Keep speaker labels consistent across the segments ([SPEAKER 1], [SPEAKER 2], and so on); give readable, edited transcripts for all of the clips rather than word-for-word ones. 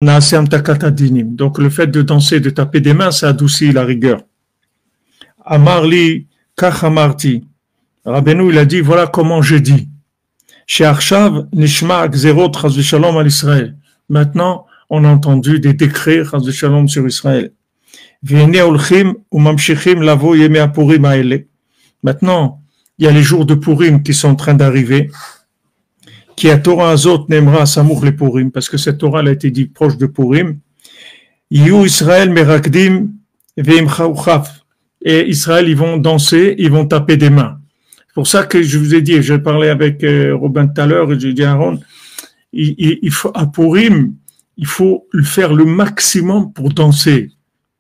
[SPEAKER 1] Naasem takatadinim. Donc le fait de danser, de taper des mains, ça adoucit la rigueur. Amarli kach amarti. Rabbeinu, il a dit, voilà comment je dis. Chez Arshav, nishma gzerot chas v'shalom al Israël. Maintenant, on a entendu des décrets chas v'shalom sur Israël. V'hine olchim umamshichim lavo yemei hapurim haele. Maintenant, il y a les jours de Purim qui sont en train d'arriver. Qui a Torah azot nemra samour le Purim, parce que cette Torah a été dite proche de Purim. Yu Israël merakdim ve'imchauchaf. Et Israël, ils vont danser, ils vont taper des mains. C'est pour ça que je vous ai dit, j'ai parlé avec Robin tout à l'heure, et j'ai dit à Aaron, il faut, à Purim, il faut faire le maximum pour danser.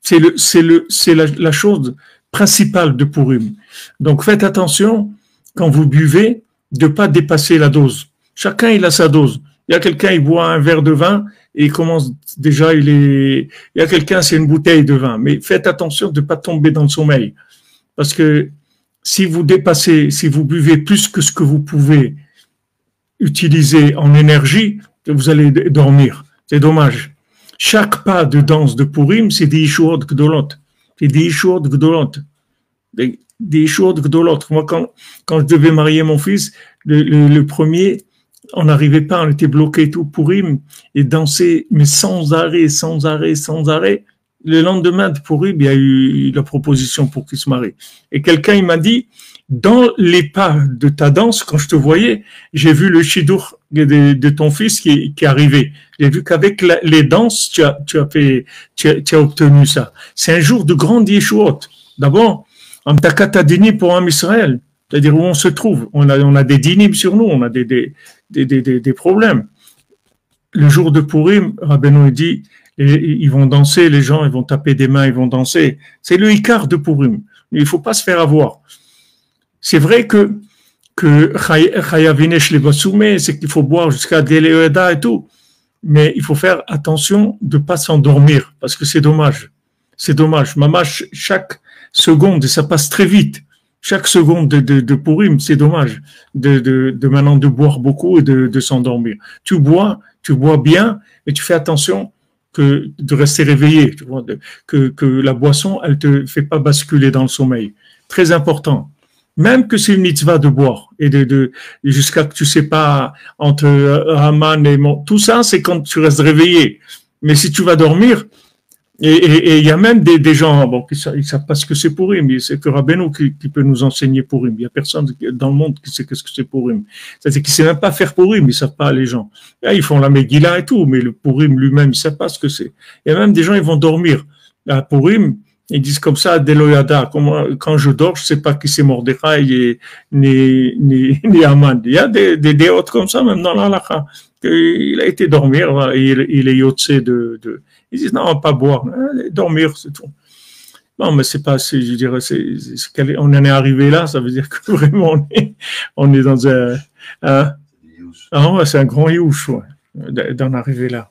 [SPEAKER 1] C'est la chose principale de Purim. Donc faites attention, quand vous buvez, de ne pas dépasser la dose. Chacun, il a sa dose. Il y a quelqu'un, il boit un verre de vin, et il commence déjà, il y a quelqu'un, c'est une bouteille de vin. Mais faites attention de ne pas tomber dans le sommeil. Parce que si vous dépassez, si vous buvez plus que ce que vous pouvez utiliser en énergie, vous allez dormir. C'est dommage. Chaque pas de danse de Purim, c'est des Yishuot Gdolot. C'est des Yishuot Gdolot. Des Yishuot Gdolot. Moi, quand je devais marier mon fils, le premier, on n'arrivait pas, on était bloqué tout Purim et danser, mais sans arrêt, sans arrêt, sans arrêt. Le lendemain de Purim, il y a eu la proposition pour qu'il se marie. Et quelqu'un, il m'a dit, dans les pas de ta danse, quand je te voyais, j'ai vu le shidur de ton fils qui arrivait. J'ai vu qu'avec les danses, tu as obtenu ça. C'est un jour de grande Yeshuot. D'abord, en Takata Dini pour un Israël. C'est-à-dire où on se trouve. On a des dinim sur nous, on a des problèmes. Le jour de Purim, Rabbeinu dit, ils vont danser, les gens, ils vont taper des mains, ils vont danser. C'est le Ikar de Purim. Il ne faut pas se faire avoir. C'est vrai que Chayavinesh le Basumé, c'est qu'il faut boire jusqu'à Deleoeda et tout. Mais il faut faire attention de ne pas s'endormir, parce que c'est dommage. C'est dommage. Mamash, chaque seconde, et ça passe très vite. Chaque seconde de Purim, c'est dommage de maintenant de boire beaucoup et de s'endormir. Tu bois bien, mais tu fais attention de rester réveillé, tu vois, que la boisson, elle te fait pas basculer dans le sommeil. Très important. Même que c'est une mitzvah de boire et jusqu'à que tu sais pas entre Haman et tout ça, c'est quand tu restes réveillé. Mais si tu vas dormir, et il y a même des gens, bon, ils savent pas ce que c'est Purim, mais c'est que Rabbeinu qui peut nous enseigner Purim. Il y a personne dans le monde qui sait ce que c'est Purim. C'est-à-dire qu'ils ne savent même pas faire Purim, ils savent pas les gens. Là, ils font la Megillah et tout, mais le Purim lui-même, ils savent pas ce que c'est. Il y a même des gens, ils vont dormir. À Purim, ils disent comme ça, Deloyada, quand je dors, je sais pas qui c'est Mordechai ni Haman. Il y a des autres comme ça, même dans l'Halakha. Il a été dormir, voilà, il est yotse ils disent non, pas boire, dormir, c'est tout. Non, mais c'est pas, je dirais, on en est arrivé là, ça veut dire que vraiment on est dans un ouais, c'est un grand youch, ouais, d'en arriver là.